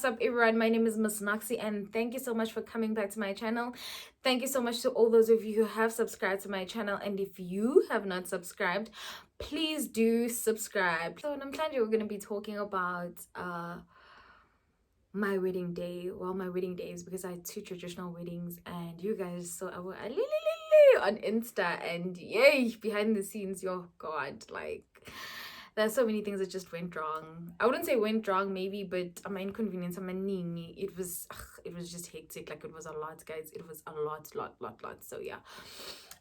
up everyone? My name is MissNokcy and thank you so much for coming back to my channel. Thank you so much to all those of you who have subscribed to my channel, and if you have not subscribed, please do subscribe. So namhlanje we're going to be talking about my wedding day. Well, my wedding days, because I had two traditional weddings and you guys saw our on Insta, and yay, behind the scenes, your god, like there's so many things that just went wrong. I wouldn't say went wrong maybe, but my inconvenience, it was just hectic. Like, it was a lot, guys. It was a lot. So yeah.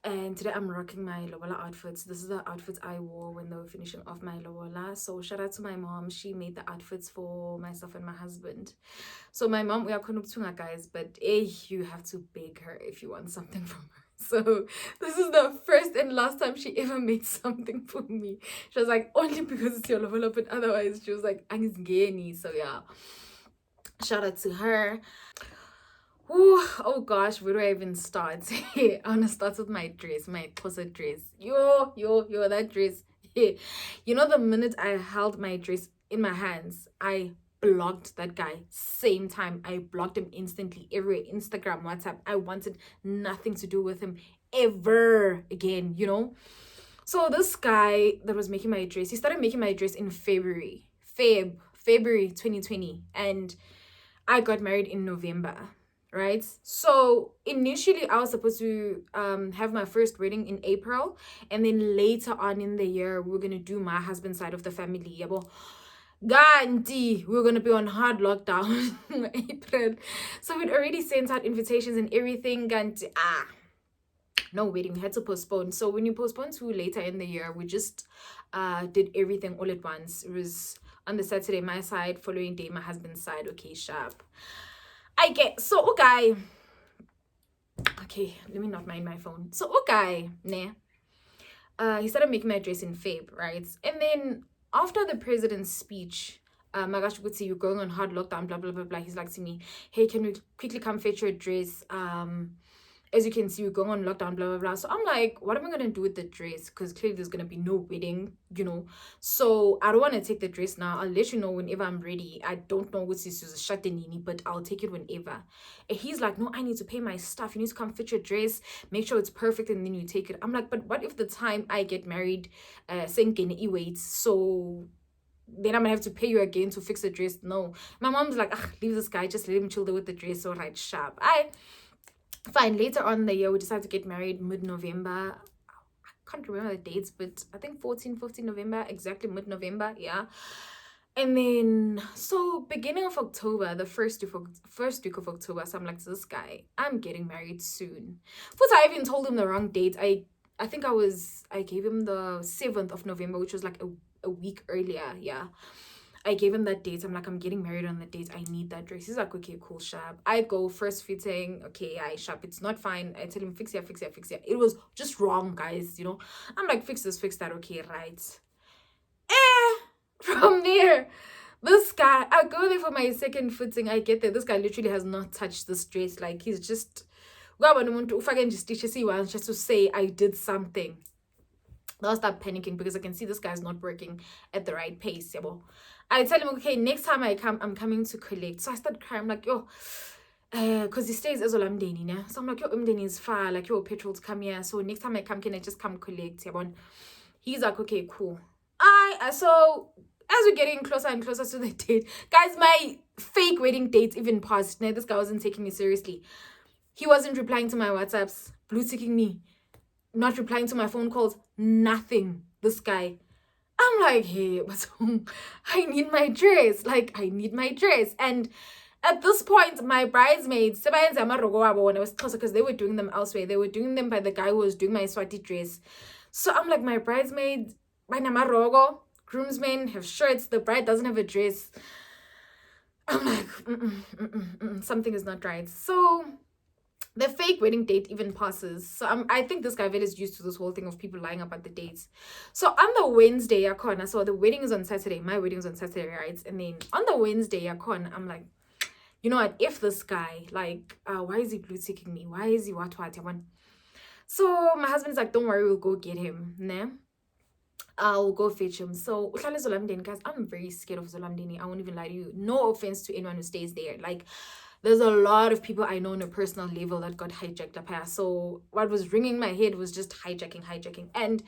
And today I'm rocking my lobola outfits. This is the outfits I wore when they were finishing off my lobola. So shout out to my mom. She made the outfits for myself and my husband. So my mom, we are konuktunga, guys, but you have to beg her if you want something from her. So this is the first and last time she ever made something for me. She was like, only because it's your lobola, but otherwise she was like, angizgeni. So yeah, shout out to her. Ooh, oh gosh, where do I even start? I want to start with my dress, my closet dress. Yo, that dress. You know, the minute I held my dress in my hands, I blocked that guy. Same time, I blocked him instantly. Every Instagram, WhatsApp, I wanted nothing to do with him ever again, you know? So this guy that was making my dress, he started making my dress in February 2020, and I got married in November, right? So initially I was supposed to have my first wedding in April, and then later on in the year we were gonna do my husband's side of the family. Yabo. Ganti, we were gonna be on hard lockdown in April. So we'd already sent out invitations and everything. Ganti, no wedding, we had to postpone. So when you postpone to later in the year, we just did everything all at once. It was on the Saturday my side, following day my husband's side. Okay, sharp. I get so okay, let me not mind my phone. So okay, he started making my dress in Feb, right? And then after the president's speech, my gosh, you could see you're going on hard lockdown, blah blah blah blah. He's like to me, hey, can we quickly come fetch your dress? As you can see, we're going on lockdown, blah blah blah. So I'm like, what am I gonna do with the dress? Because clearly there's gonna be no wedding, you know. So I don't want to take the dress now. I'll let you know whenever I'm ready. I don't know what this is shatenini, but I'll take it whenever. And he's like, no, I need to pay my stuff. You need to come fit your dress, make sure it's perfect, and then you take it. I'm like, but what if the time I get married, saying waits, so then I'm gonna have to pay you again to fix the dress? No. My mom's like, leave this guy, just let him chill there with the dress. All right, sharp. Fine. Later on in the year, we decided to get married mid-November. I can't remember the dates, but I think 15 November, exactly mid-November. Yeah. And then, so beginning of October, the first week of October, so I'm like to this guy, I'm getting married soon. But I even told him the wrong date. I think I gave him the 7th of November, which was like a week earlier. Yeah. I gave him that date. I'm like, I'm getting married on the date. I need that dress. He's like, okay, cool, sharp. I go first fitting. Okay, I sharp. It's not fine. I tell him, fix here. It was just wrong, guys, you know. I'm like, fix this, fix that. Okay, right. From there, this guy, I go there for my second fitting. I get there. This guy literally has not touched this dress. Like, he's just, if I can just to say I did something. I'll start panicking because I can see this guy's not working at the right pace. Yeah, well, I tell him, okay, next time I come, I'm coming to collect. So I start crying. I'm like, yo, because he stays as well, I'm Dani. So I'm like, yo, Dani is far. Like, yo, petrol to come here. So next time I come, can I just come collect? Yeah, well, he's like, okay, cool. So as we're getting closer and closer to the date, guys, my fake wedding date even passed. Now, this guy wasn't taking me seriously. He wasn't replying to my WhatsApps, blue ticking me, not replying to my phone calls, nothing. This guy. I'm like, hey, what's wrong? I need my dress. And at this point, my bridesmaids, when I was closer, because they were doing them elsewhere. They were doing them by the guy who was doing my Swati dress. So I'm like, my bridesmaids, by Namarogo, groomsmen have shirts. The bride doesn't have a dress. I'm like, something is not right. So the fake wedding date even passes. So I think this guy is used to this whole thing of people lying about the dates. So on the Wednesday, so the wedding is on Saturday. My wedding is on Saturday, right? And then on the Wednesday, I'm like, you know what? If this guy, like, why is he blue ticking me? Why is he what? So my husband's like, don't worry, we'll go get him. Nah? I'll go fetch him. So uhlala eZolamdeni, guys, I'm very scared of Zolamdeni. I won't even lie to you. No offense to anyone who stays there. Like, there's a lot of people I know on a personal level that got hijacked up here. So what was ringing my head was just hijacking. And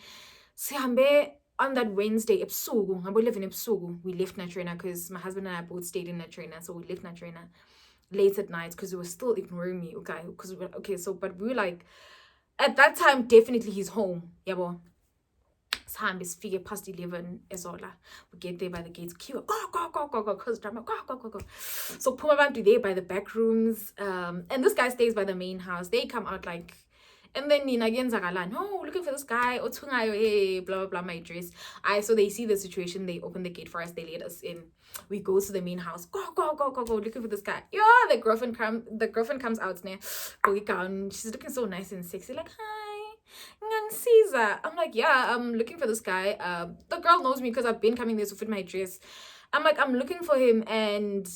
sihambe on that Wednesday, ebusuku, ngabo 11 ebusuku, we left Natrena because my husband and I both stayed in Natrena. So we left Natrena late at night because we were still ignoring me, okay? Because we were okay, so but we were like, at that time, definitely he's home. Yabo. Time is figure past 11 ezola. We get there by the gates, queue, go, cause drama, go. So Puma Bantu there by the back rooms. And this guy stays by the main house. They come out like, and then Nina again Zagala, no, looking for this guy, Otungayo, hey, blah blah, my dress. So they see the situation, they open the gate for us, they let us in. We go to the main house, go, looking for this guy. Yeah, the girlfriend comes out there, she's looking so nice and sexy, like, hi. Caesar. I'm like, yeah, I'm looking for this guy. The girl knows me because I've been coming there to fit my dress. I'm like, I'm looking for him and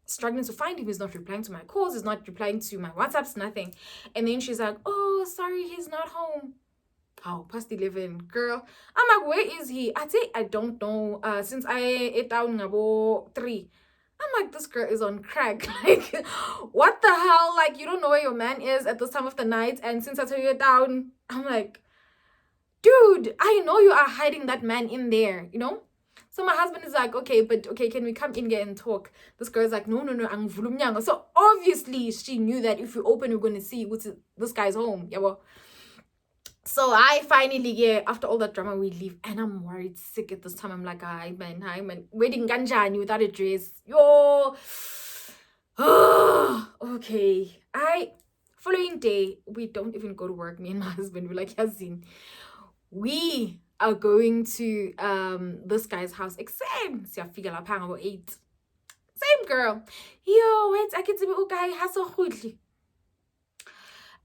struggling to find him. He's not replying to my calls. He's not replying to my WhatsApps, nothing. And then she's like, oh, sorry, he's not home. Oh, past 11, girl. I'm like, where is he? I say, I don't know. Since I ate down about 3. I'm like, this girl is on crack. Like, what the hell? Like, you don't know where your man is at this time of the night. And since I tell you down, I'm like, dude, I know you are hiding that man in there, you know? So my husband is like, okay, can we come in here and talk? This girl's like, no, I'm. So obviously she knew that if we open, we're going to see what's this guy's home. Yeah, well. So I finally, yeah, after all that drama, we leave. And I'm worried sick at this time. I'm like, hi, man. Wedding ganjani without a dress. Yo. Okay. Following day, we don't even go to work. Me and my husband, we're like, Yazin, we are going to this guy's house. Exam. Siyafika lapha ngabo 8. Same girl. Yo, wait, I can see okay, haso khudli.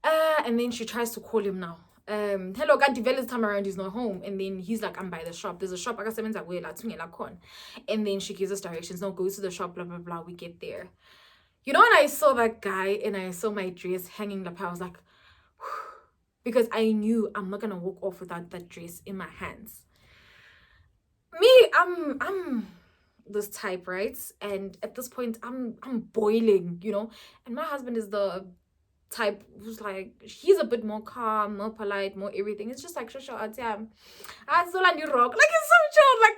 And then she tries to call him now. Hello, can't develop this time around, he's not home. And then he's like, I'm by the shop. There's a shop. And then she gives us directions. No, go to the shop, blah, blah, blah. We get there. You know, when I saw that guy and I saw my dress hanging up, I was like, because I knew I'm not gonna walk off without that dress in my hands. Me, I'm this type, right? And at this point, I'm boiling, you know. And my husband is the type who's like, he's a bit more calm, more polite, more everything. It's just like rock. Like, it's so chill. Like,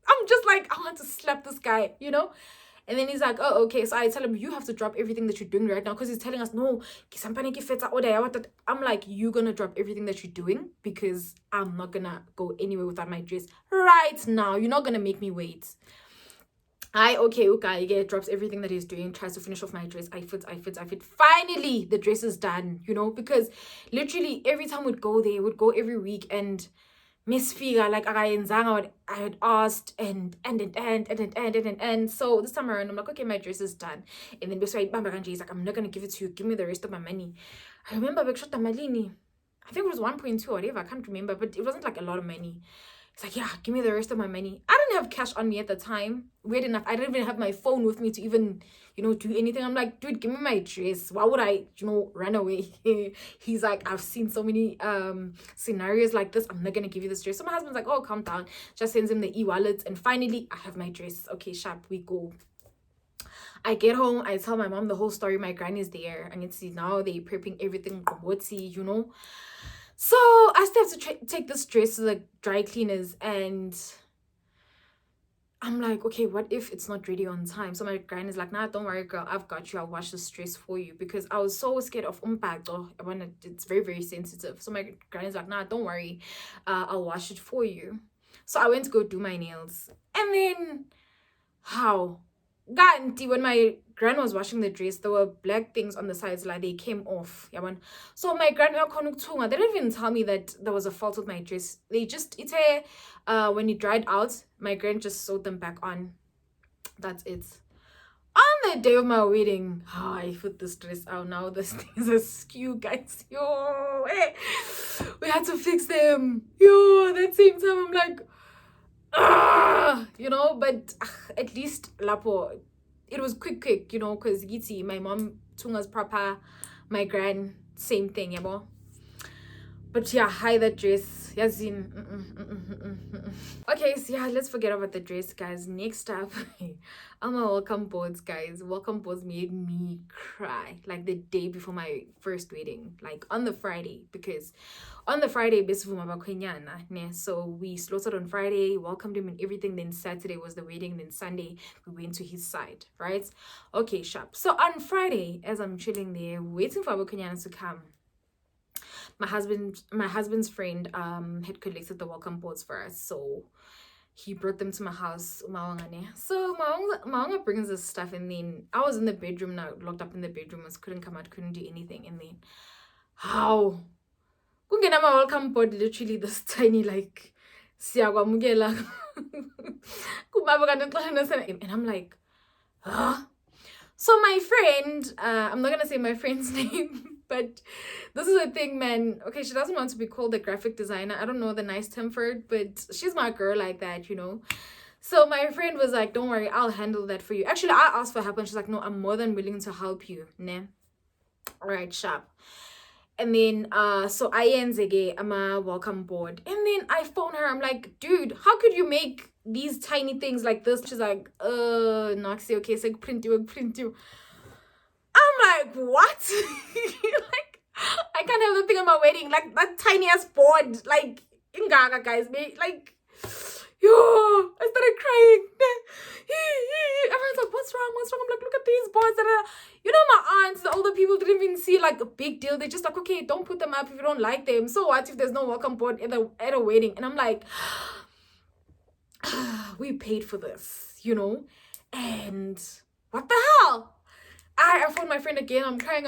I'm just like, I want to slap this guy, you know. And then he's like, oh, okay. So I tell him, you have to drop everything that you're doing right now, because he's telling us, no, I'm like, you're gonna drop everything that you're doing because I'm not gonna go anywhere without my dress right now. You're not gonna make me wait. Okay, drops everything that he's doing, tries to finish off my dress. I fit. Finally, the dress is done, you know, because literally every time we'd go there, we'd go every week, and Miss Figa, like, I had asked, and so this time around, I'm like, okay, my dress is done. And then he's like, I'm not gonna give it to you, give me the rest of my money. I remember I think it was 1.2 or whatever, I can't remember, but it wasn't like a lot of money. It's like, yeah, give me the rest of my money. I didn't have cash on me at the time. Weird enough, I didn't even have my phone with me to even, you know, do anything. I'm like, dude, give me my dress. Why would I, you know, run away? He's like, I've seen so many scenarios like this. I'm not going to give you this dress. So my husband's like, oh, calm down. Just sends him the e-wallet. And finally, I have my dress. Okay, sharp, we go. I get home, I tell my mom the whole story. My granny's there. And it's now they're prepping everything, you know. So I still have to take this dress to the dry cleaners, and I'm like, okay, what if it's not ready on time? So my granny's like, nah, don't worry, girl, I've got you. I'll wash this dress for you, because I was so scared of umbhaco. It's very, very sensitive. So my granny's like, nah, don't worry, I'll wash it for you. So I went to go do my nails, and then when my gran was washing the dress, there were black things on the sides, like they came off. So my gran, they didn't even tell me that there was a fault with my dress. They just, when it dried out, my gran just sewed them back on. That's it. On the day of my wedding, I put this dress out. Now this thing is askew, guys. Yo, hey. We had to fix them. Yo, that same time, I'm like, you know, but at least lapo, it was quick, you know, because Giti, my mom tunga's proper, my gran, same thing, But yeah, hi, that dress, Yazin. Okay, so yeah, let's forget about the dress, guys. Next up, on my welcome boards, guys. Welcome boards made me cry like the day before my first wedding, like on the Friday, because on the Friday, so we slaughtered on Friday, welcomed him and everything. Then Saturday was the wedding. Then Sunday we went to his side, right? Okay, sharp. So on Friday, as I'm chilling there, waiting for Abakanyana to come, my husband's friend had collected the welcome boards for us, so he brought them to my house. So Mawanga brings this stuff, and then I was in the bedroom now, locked up in the bedroom, couldn't come out, couldn't do anything. And then how kungena my welcome board, literally this tiny, like, siyakwamukela and I'm like, huh? So my friend, I'm not gonna say my friend's name, but this is a thing, man. Okay, she doesn't want to be called a graphic designer. I don't know the nice term for it, but she's my girl like that, you know. So my friend was like, don't worry, I'll handle that for you. Actually, I asked for help, and she's like, no, I'm more than willing to help you. Nah. All right, sharp. And then so I enzege ama welcome board, and then I phone her. I'm like, dude, how could you make these tiny things like this? She's like, Noxy, okay, so print you. I'm like, what? Like, I can't have the thing on my wedding, like that tiny ass board, like ingaga, guys, like, yo, I started crying. Everyone's like, what's wrong? I'm like, look at these boards. You know, my aunts, the older people didn't even see like a big deal. They're just like, okay, don't put them up if you don't like them. So what if there's no welcome board at a wedding? And I'm like, we paid for this, you know? And what the hell? I phoned my friend again. I'm crying.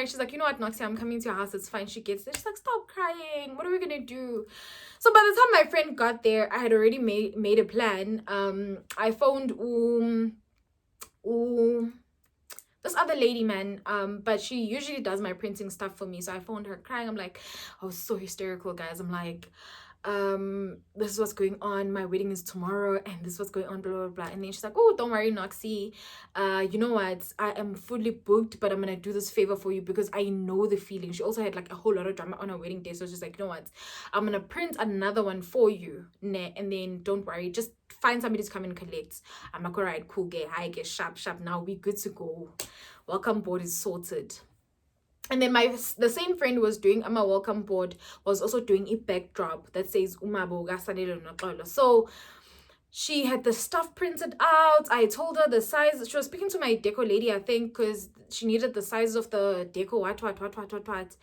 She's like, you know what, Noxy, I'm coming to your house. It's fine. She gets there. She's like, stop crying. What are we gonna do? So by the time my friend got there, I had already made a plan. I phoned this other lady, man, but she usually does my printing stuff for me. So I phoned her crying. I'm like, I was so hysterical, guys. I'm like, this is what's going on, my wedding is tomorrow, and this is what's going on, blah blah blah. And then she's like, oh, don't worry, Noxy, you know what, I am fully booked, but I'm gonna do this favor for you because I know the feeling. She also had like a whole lot of drama on her wedding day, so she's like, you know what, I'm gonna print another one for you, and then don't worry, just find somebody to come and collect. I'm like, all right, cool, gay, hi, get sharp, now we good to go. Welcome board is sorted. And then the same friend was doing my welcome board, was also doing a backdrop that says Umabo Gasanelo Nokolo. So she had the stuff printed out. I told her the size. She was speaking to my decor lady, I think, because she needed the size of the decor. What.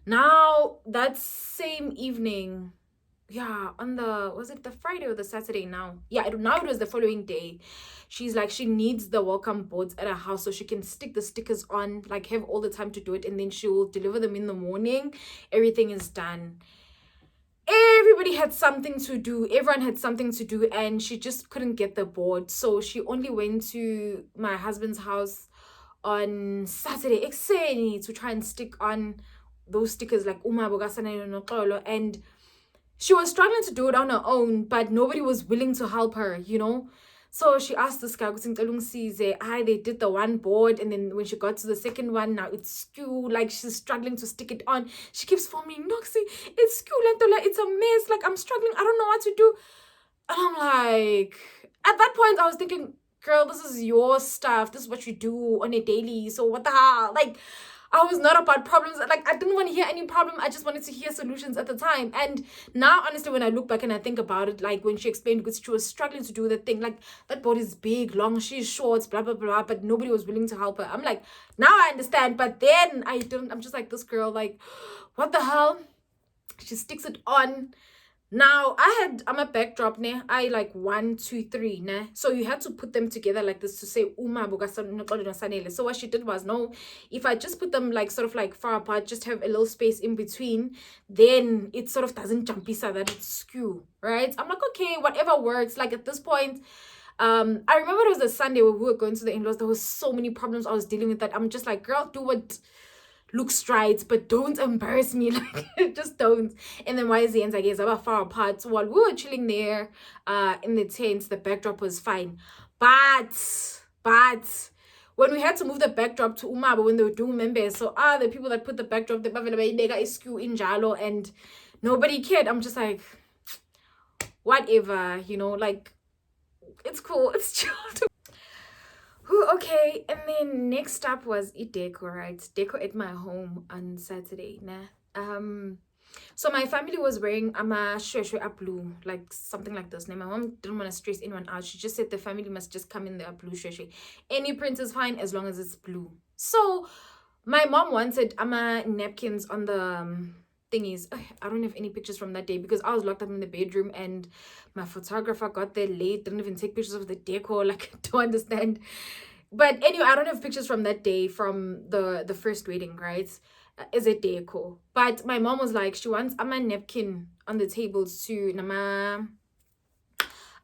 Now that same evening, yeah, on was it the Friday or the Saturday now? Yeah, now it was the following day. She's like, she needs the welcome boards at her house so she can stick the stickers on, like have all the time to do it, and then she will deliver them in the morning. Everything is done. Everybody had something to do. Everyone had something to do, and she just couldn't get the board. So she only went to my husband's house on Saturday to try and stick on those stickers like Uma Bogasana Nokolo, and she was struggling to do it on her own, but nobody was willing to help her, you know. So she asked this guy, they did the one board, and then when she got to the second one, now it's skew, like she's struggling to stick it on. She keeps forming, Noxy, it's skew, it's a mess, like I'm struggling, I don't know what to do. And I'm like, at that point, I was thinking, girl, this is your stuff, this is what you do on a daily, so what the hell, like, I was not about problems. Like, I didn't want to hear any problem. I just wanted to hear solutions at the time. And now, honestly, when I look back and I think about it, like when she explained, because she was struggling to do the thing, like that board is big, long, she's short, blah, blah, blah, but nobody was willing to help her. I'm like, now I understand. But then I don't, I'm just like, this girl, like, what the hell? She sticks it on. Now I'm a backdrop ne. I like 1, 2, 3 ne. So you had to put them together like this to say Uma Bogasanele. So what she did was, no, if I just put them like sort of like far apart, just have a little space in between, then it sort of doesn't jump so that it's skew, right? I'm like, okay, whatever works. Like at this point, I remember it was a Sunday where we were going to the in-laws. There was so many problems I was dealing with that I'm just like, girl, do what looks right, but don't embarrass me, like just don't. And then YZ and I guess about far apart. So while we were chilling there in the tents, the backdrop was fine, but when we had to move the backdrop to Umaba, when they were doing members, so the people that put the backdrop, the is skew in Jalo, and Nobody cared. I'm just like, whatever, like, it's cool. It's chill. Okay, and then next up was decor, right? Decor at my home on Saturday. Nah. So my family was wearing a shwe a blue, like something like this. Now my mom didn't want to stress anyone out. She just said the family must just come in their blue shwe. Any print is fine as long as it's blue. So my mom wanted napkins on the thingies. I don't have any pictures from that day because I was locked up in the bedroom and my photographer got there late, didn't even take pictures of the decor. Like, I don't understand. But anyway, I don't have pictures from that day, from the first wedding, right? Is it decor? But my mom was like, she wants a napkin on the tables to napkin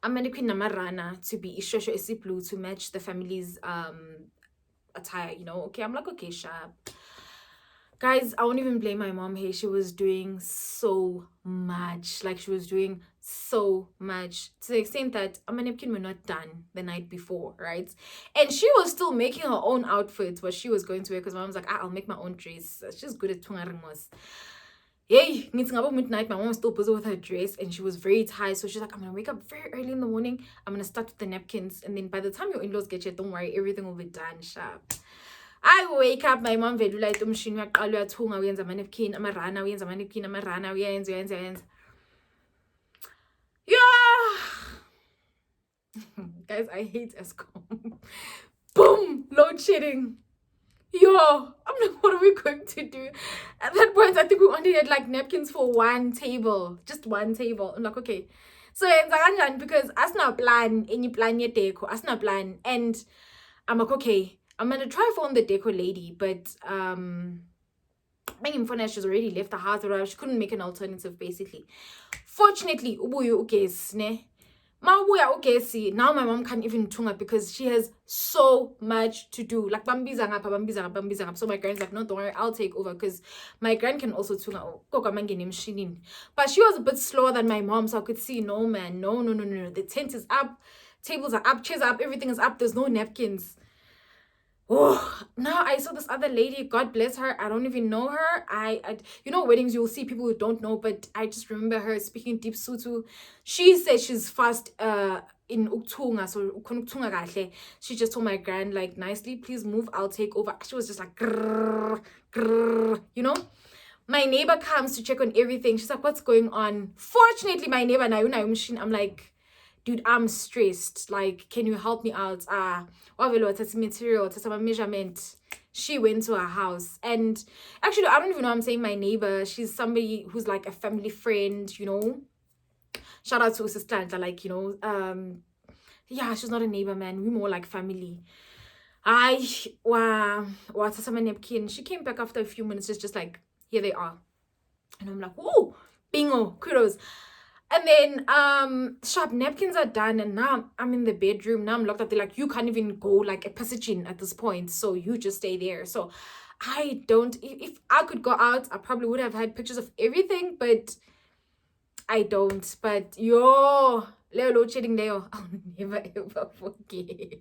namarana to be ishosho isi blue to match the family's attire, Okay, I'm like, okay, sharp. Guys, I won't even blame my mom here. She was doing so much. Like, she was doing so much to the extent that napkin were not done the night before, right? And she was still making her own outfits, what she was going to wear, because my mom's like, I'll make my own dress. She's good at tungarimos. Yay, about midnight, my mom was still busy with her dress and she was very tired. So she's like, I'm gonna wake up very early in the morning. I'm gonna start with the napkins. And then by the time your in-laws get here, don't worry, everything will be done sharp. I wake up, my mom velula ito mshini uyaqala uyathunga uyenza ama napkin amarana uyenza ama napkin amarana uyenza. Yeah. Guys, I hate Escom. Boom, load shedding. Yo, I'm like, what are we going to do? At that point, I think we only had like napkins for one table, just one table. I'm like, okay. So because as no plan, any plan your deco, as no plan, and I'm like, okay, I'm gonna try phone the deco lady, but she's already left the house, or she couldn't make an alternative basically. Fortunately, now my mom can't even tunga because she has so much to do. Like bambiza. So my grand's like, no, don't worry, I'll take over because my grand can also tunga. But she was a bit slower than my mom, so I could see, no man, no. The tent is up, tables are up, chairs are up, everything is up. There's no napkins. Oh, now I saw this other lady, God bless her. I don't even know her. I weddings, you'll see people who don't know, but I just remember her speaking deep Sutu. She said she's fast in Uktunga, so Uktunga kahle. She just told my grand, like, nicely, please move, I'll take over. She was just like, grrr, grrr, My neighbor comes to check on everything. She's like, what's going on? Fortunately, my neighbor, I'm like, dude, I'm stressed. Like, can you help me out? What's material? What's a measurement? She went to her house. And actually, I don't even know I'm saying my neighbor. She's somebody who's like a family friend, Shout out to sister, like, yeah, she's not a neighbor, man. We're more like family. What's a napkin? She came back after a few minutes, just like, here they are. And I'm like, whoa, bingo, kudos. And then sharp napkins are done, and now I'm in the bedroom. Now I'm locked up. They're like, you can't even go like a passage in at this point, so you just stay there. So I don't, if I could go out, I probably would have had pictures of everything, but I don't. But yo, load shedding there, I'll never ever forget.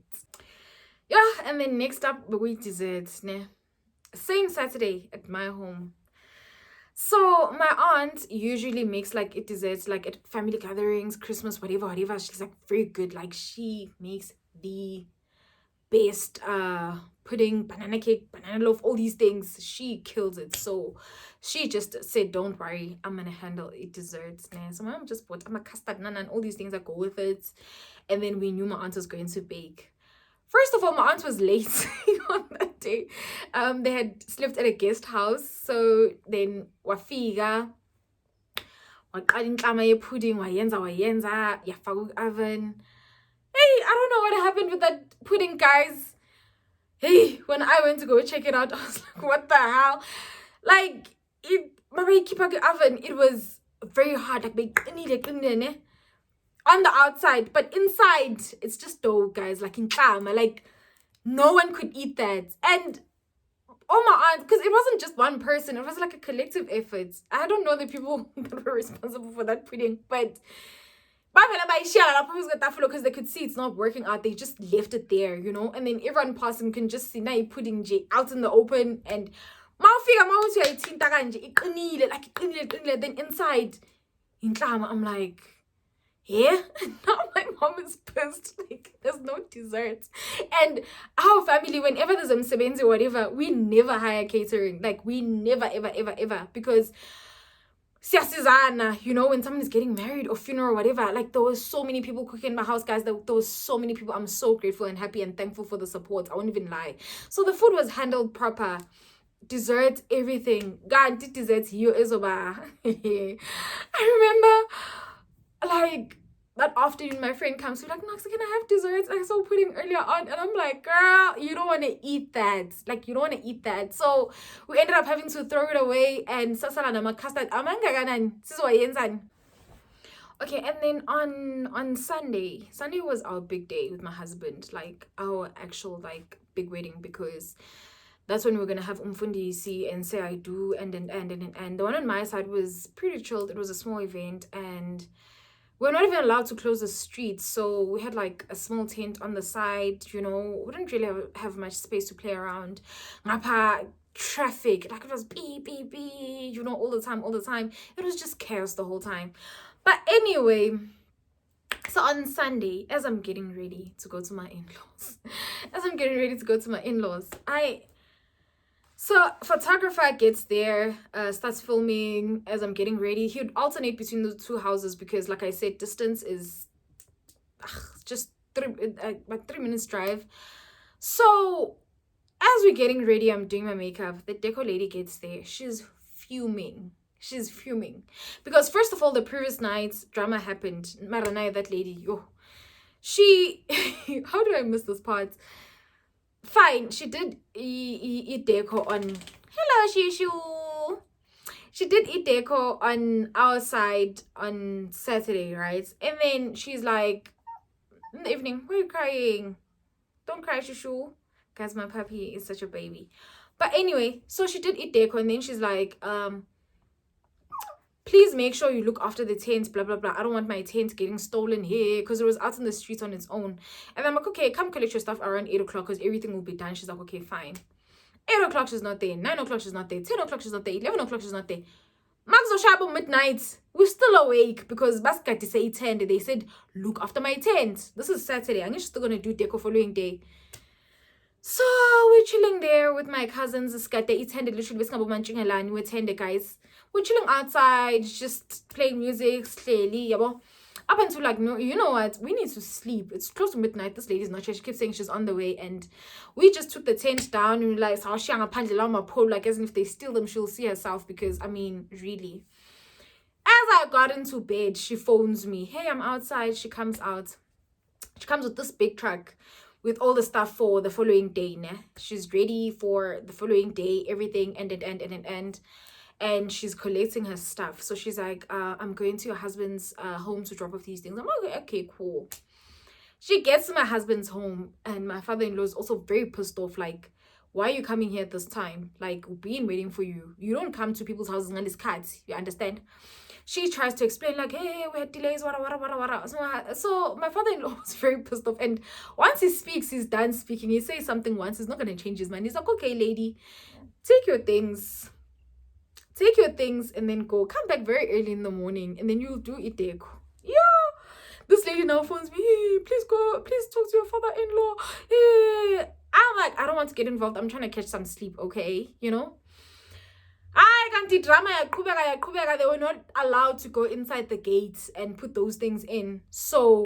Yeah, and then next up, we desserts. Same Saturday at my home. So my aunt usually makes like it desserts like at family gatherings, Christmas, whatever. She's like very good. Like, she makes the best pudding, banana cake, banana loaf, all these things. She kills it. So she just said, don't worry, I'm gonna handle it desserts. So my mom just bought a custard nana and all these things that go with it. And then we knew my aunt was going to bake. First of all, my aunt was late on that day. They had slept at a guest house. So then wafika, waqala intlama yepudding, wayenza, yafaka oven. Hey, I don't know what happened with that pudding, guys. Hey, when I went to go check it out, I was like, what the hell? Like, oven, it was very hard. Like, on the outside, but inside it's just dough, guys. Like in kama, like no one could eat that. And oh my aunt, because it wasn't just one person, it was like a collective effort. I don't know the people that were responsible for that pudding, but because they could see it's not working out, they just left it there, and then everyone passing can just see now pudding out in the open. And Mawufika mawuthi uyayithinta kanje iqinile like iqinile then inside inhlama. I'm like, yeah. Now my mom is pissed. Like, there's no desserts. And our family, whenever there's msebenzi or whatever, we never hire catering. Like, we never, ever. Because siyasizana, you know, when someone is getting married or funeral or whatever, like, there was so many people cooking in my house, guys. There was so many people. I'm so grateful and happy and thankful for the support. I won't even lie. So the food was handled proper. Dessert, everything. God did desserts here is over. I remember, like, that afternoon, my friend comes to me like, Nox, can I have desserts? I saw pudding earlier on. And I'm like, girl, you don't want to eat that. Like, you don't want to eat that. So we ended up having to throw it away. And sasala nama custard. Okay, and then on Sunday was our big day with my husband. Like, our actual, like, big wedding, because that's when we were gonna have umfundisi and say I do and the one on my side was pretty chilled. It was a small event and we're not even allowed to close the streets, so we had like a small tent on the side. You know, we didn't really have much space to play around. Ngapha traffic, like, it was beep, you know, all the time. It was just chaos the whole time. But anyway, so on Sunday, as I'm getting ready to go to my in-laws, So photographer gets there, starts filming as I'm getting ready. He would alternate between the two houses because, like I said, distance is just about 3 minutes drive. So as we're getting ready, I'm doing my makeup. The decor lady gets there. She's fuming. Because first of all, the previous night, drama happened. Maranai, that lady, she, how do I miss this part? Fine, she did eat decor on, hello Shishu. She did eat decor on our side on Saturday, right? And then she's like, in the evening, why are you crying? Don't cry, Shishu. Guys, my puppy is such a baby. But anyway, so she did eat decor and then she's like, please make sure you look after the tent, blah, blah, blah. I don't want my tent getting stolen here because it was out in the streets on its own. And I'm like, okay, come collect your stuff around 8 o'clock because everything will be done. She's like, okay, fine. 8 o'clock, she's not there. 9 o'clock, she's not there. 10 o'clock, she's not there. 11 o'clock, she's not there. Max Oshabo midnight. We're still awake because Baskati say 10. They said, look after my tent. This is Saturday. I'm just still going to do deco following day. So we're chilling there with my cousins. It's handed literally we're 10 guys. We're chilling outside, just playing music, slowly, up until like, no, you know what? We need to sleep. It's close to midnight. This lady's not here. She keeps saying she's on the way, and we just took the tent down and we realized how she pole, like as if they steal them, she'll see herself. Because I mean, really. As I got into bed, she phones me. Hey, I'm outside. She comes out. She comes with this big truck with all the stuff for the following day. She's ready for the following day, everything, and she's collecting her stuff. So she's like, I'm going to your husband's home to drop off these things. I'm like, okay, cool. She gets to my husband's home and my father-in-law is also very pissed off. Like, why are you coming here at this time? Like, we've been waiting for you. You don't come to people's houses and this cat. You understand? She tries to explain like, hey, we had delays, wara. So my father-in-law was very pissed off. And once he speaks, he's done speaking. He says something once, he's not going to change his mind. He's like, okay, lady, take your things and then go. Come back very early in the morning and then you'll do it there. Yeah. This lady now phones me, hey, please go, please talk to your father-in-law. Hey. I'm like, I don't want to get involved. I'm trying to catch some sleep, okay? You know? I can't do drama. They were not allowed to go inside the gates and put those things in. So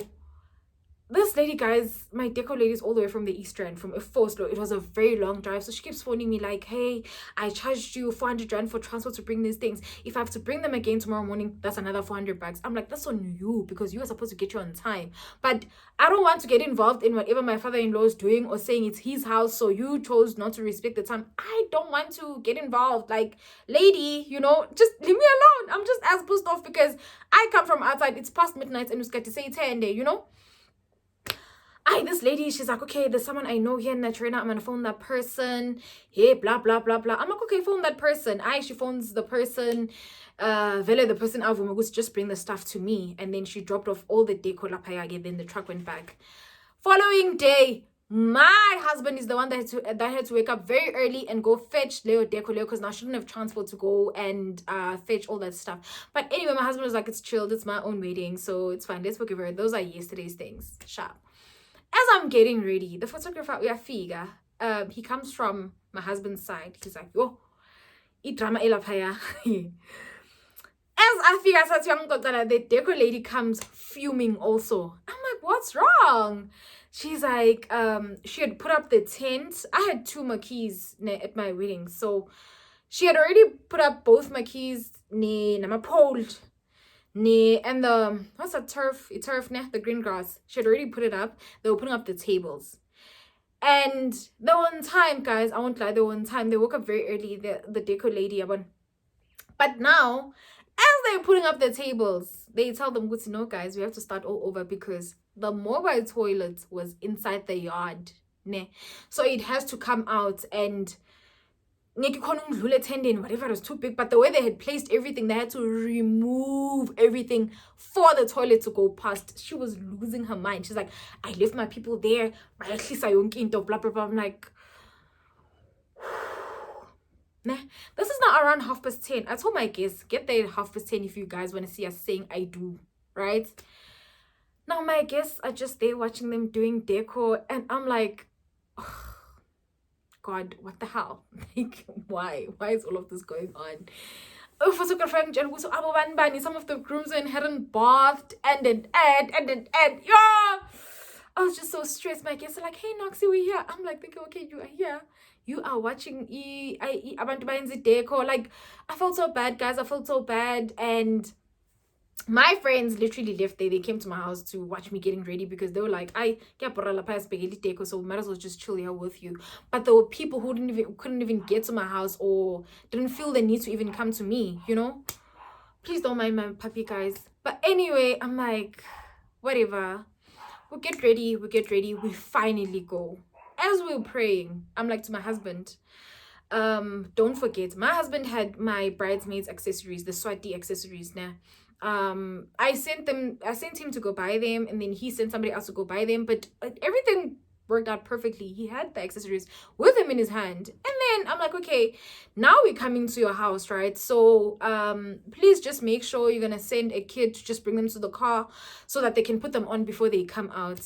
this lady, guys, my decor lady is all the way from the East Rand, from Efoslo. It was a very long drive. So she keeps phoning me like, hey, I charged you 400 Rand for transport to bring these things. If I have to bring them again tomorrow morning, that's another 400 bucks. I'm like, that's on you because you are supposed to get you on time. But I don't want to get involved in whatever my father-in-law is doing or saying it's his house, so you chose not to respect the time. I don't want to get involved. Like, lady, you know, just leave me alone. I'm just as pissed off because I come from outside. It's past midnight and it's got to say 10 day, you know? This lady, she's like, okay, there's someone I know here in Natrina. I'm gonna phone that person. Hey, blah, blah, blah, blah. I'm like, okay, phone that person. She phones the person. Vele, the person out of just bring the stuff to me. And then she dropped off all the decor lapayage. Then the truck went back. Following day, My husband is the one that had to wake up very early and go fetch Leo Deco Leo, because now she didn't have transport to go and fetch all that stuff. But anyway, my husband was like, it's chilled, it's my own wedding, so it's fine. Let's forgive her. Those are yesterday's things. Sharp. As I'm getting ready, the photographer, we are figure. He comes from my husband's side. He's like, yo, eat drama elapaya. As I figure out the deco lady comes fuming also. I'm like, what's wrong? She's like, she had put up the tent. I had two marquees at my wedding. So she had already put up both marquees nama pole. And the what's that turf? The green grass. She had already put it up. They were putting up the tables. And the one time, guys, I won't lie, the one time they woke up very early, the deco lady. But now, as they're putting up the tables, they tell them, good to know, guys, we have to start all over because the mobile toilet was inside the yard. Ne? So it has to come out, and whatever, it was too big. But the way they had placed everything, they had to remove everything for the toilet to go past. She was losing her mind. She's like, I left my people there, blah blah blah. I'm like, nah, this is not around 10:30. I told my guests, get there at 10:30 if you guys want to see us saying I do, right? Now my guests are just there watching them doing decor, and I'm like, oh, God, what the hell? Like, why? Why is all of this going on? Oh, for some of the grooms hadn't bathed, and yeah. I was just so stressed. My guests are like, hey, Noxy, we're here. I'm like, thinking, okay, you are here. You are watching abantu decor. Like, I felt so bad, guys. I felt so bad. And my friends literally left there. They came to my house to watch me getting ready because they were like, I deco, so we might as well just chill here with you. But there were people who couldn't even get to my house or didn't feel the need to even come to me, you know? Please don't mind my puppy, guys. But anyway, I'm like, whatever. We get ready. We finally go. As we were praying, I'm like to my husband, don't forget, my husband had my bridesmaids accessories, the Swati accessories now. I sent him to go buy them, and then he sent somebody else to go buy them, but everything worked out perfectly. He had the accessories with him in his hand. And then I'm like, okay, now we're coming to your house, right? So please just make sure you're gonna send a kid to just bring them to the car so that they can put them on before they come out.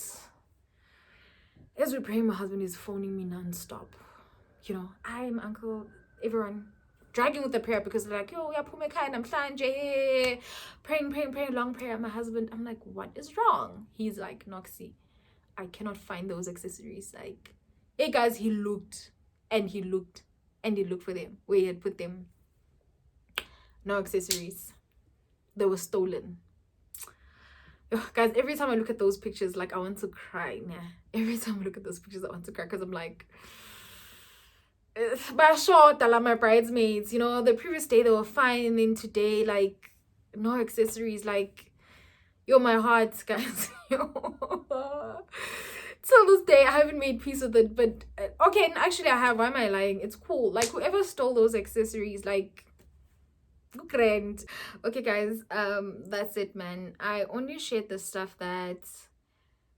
As we pray, my husband is phoning me non-stop. You know, I'm uncle, everyone dragging with the prayer because they're like, yo, and I'm praying, long prayer. My husband, I'm like, what is wrong? He's like, Noxy, I cannot find those accessories. Like, hey guys, he looked for them where he had put them. No accessories. They were stolen. Ugh, guys, every time I look at those pictures, like, I want to cry. Nah. Every time I look at those pictures, I want to cry because I'm like, but short, my bridesmaids, you know, the previous day they were fine, and then today, like, no accessories. Like, you're my heart, guys. Till this day, I haven't made peace with it. But okay, actually, I have. Why am I lying? It's cool. Like, whoever stole those accessories, like, grand. Okay, guys, that's it, man. I only shared the stuff that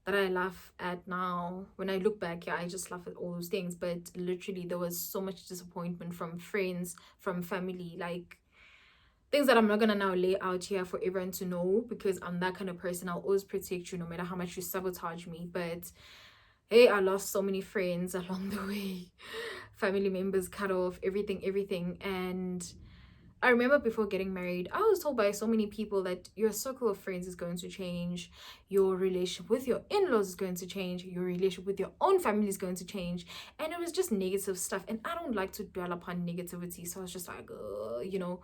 I laugh at now. When I look back, yeah, I just laugh at all those things. But literally, there was so much disappointment from friends, from family, like things that I'm not gonna now lay out here for everyone to know, because I'm that kind of person. I'll always protect you no matter how much you sabotage me. But hey, I lost so many friends along the way. Family members cut off, everything. And I remember before getting married, I was told by so many people that your circle of friends is going to change, your relationship with your in-laws is going to change, your relationship with your own family is going to change. And it was just negative stuff. And I don't like to dwell upon negativity. So I was just like, you know,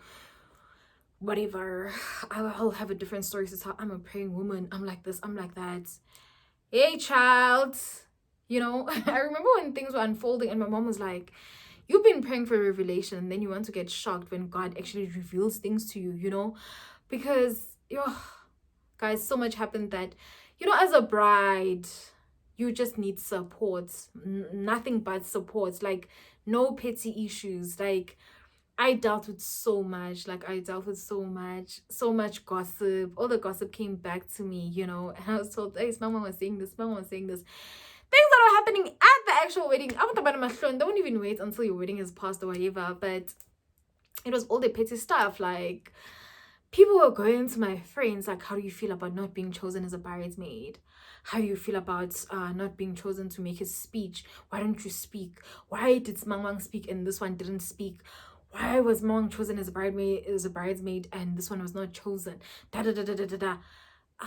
whatever. I'll have a different story to tell. I'm a praying woman. I'm like this, I'm like that. Hey, child. You know, I remember when things were unfolding and my mom was like, you've been praying for a revelation, and then you want to get shocked when God actually reveals things to you, you know? Because, guys, so much happened that, you know, as a bride, you just need support. Nothing but support. Like, no petty issues. Like, I dealt with so much. So much gossip. All the gossip came back to me, you know? And I was told, hey, my mom was saying this, things that are happening at the actual wedding. I'm talking about my friend. Don't even wait until your wedding has passed or whatever. But it was all the petty stuff. Like, people were going to my friends, like, how do you feel about not being chosen as a bridesmaid? How do you feel about not being chosen to make a speech? Why don't you speak? Why did Mangwang speak and this one didn't speak? Why was Mangwang chosen as a bridesmaid and this one was not chosen? Da da da da da da da.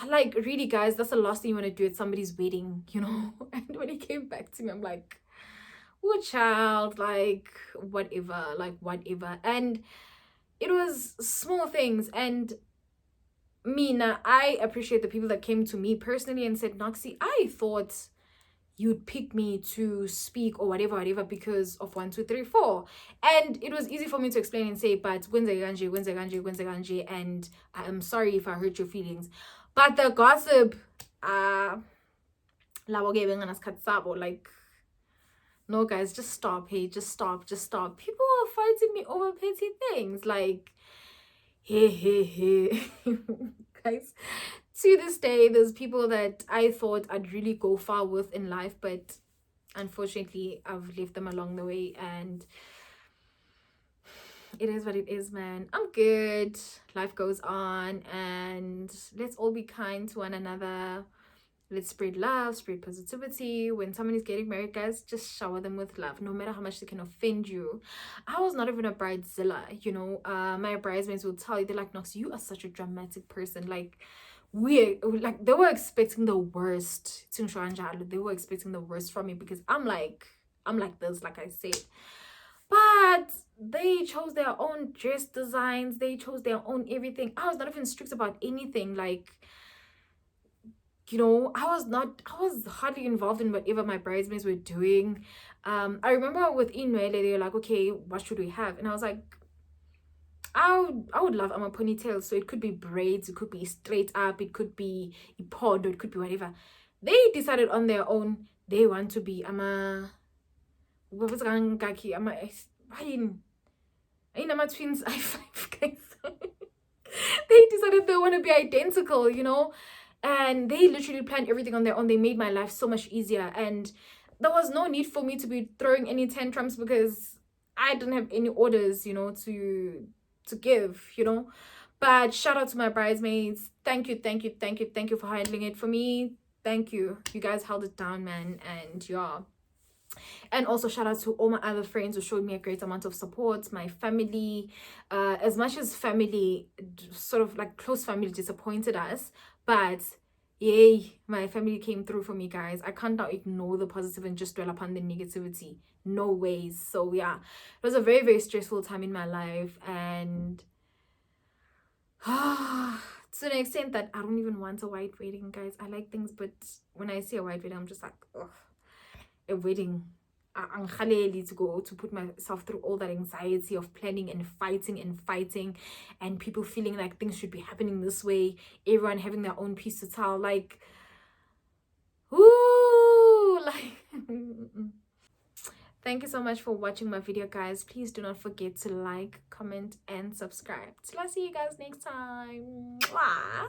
Like, really, guys, that's the last thing you want to do at somebody's wedding, you know? And when he came back to me, I'm like, oh, child, like, whatever. And it was small things. And now, I appreciate the people that came to me personally and said, Noxy, I thought you'd pick me to speak or whatever because of 1, 2, 3, 4. And it was easy for me to explain and say, but Ganje, and I am sorry if I hurt your feelings. But the gossip, like, no, guys, just stop. Hey, just stop. People are fighting me over petty things. Like, hey. Guys, to this day, there's people that I thought I'd really go far with in life, but unfortunately, I've left them along the way, and it is what it is, man. I'm good. Life goes on, and let's all be kind to one another. Let's spread love, spread positivity. When someone is getting married, guys, just shower them with love, no matter how much they can offend you. I was not even a bridezilla, you know. My bridesmaids will tell you, they're like, Nox, you are such a dramatic person. Like, they were expecting the worst. They were expecting the worst from me because I'm like this, like I said. But they chose their own dress designs. They chose their own everything. I was not even strict about anything. Like, you know, I was hardly involved in whatever my bridesmaids were doing. I remember with Inwele, they were like, okay, what should we have? And I was like, I would love a ponytail. So it could be braids, it could be straight up, it could be a pod, or it could be whatever. They decided on their own they want to be what was Gangaki? I'm twins I5 guys. They decided they want to be identical, you know, and they literally planned everything on their own. They made my life so much easier, and there was no need for me to be throwing any tantrums because I didn't have any orders, you know, to give, you know. But shout out to my bridesmaids. Thank you for handling it for me. Thank you. You guys held it down, man. And yeah. And also shout out to all my other friends who showed me a great amount of support. My family, as much as family, sort of like close family, disappointed us, but yay, my family came through for me, guys. I can't now ignore the positive and just dwell upon the negativity. No ways. So yeah, it was a very, very stressful time in my life, and to an extent that I don't even want a white wedding, guys. I like things, but when I see a white wedding, I'm just like, ugh, a wedding. I'm to go to put myself through all that anxiety of planning and fighting and people feeling like things should be happening this way, everyone having their own piece to tell, like, ooh, like thank you so much for watching my video, guys. Please do not forget to like, comment, and subscribe. Till I see you guys next time. Mwah.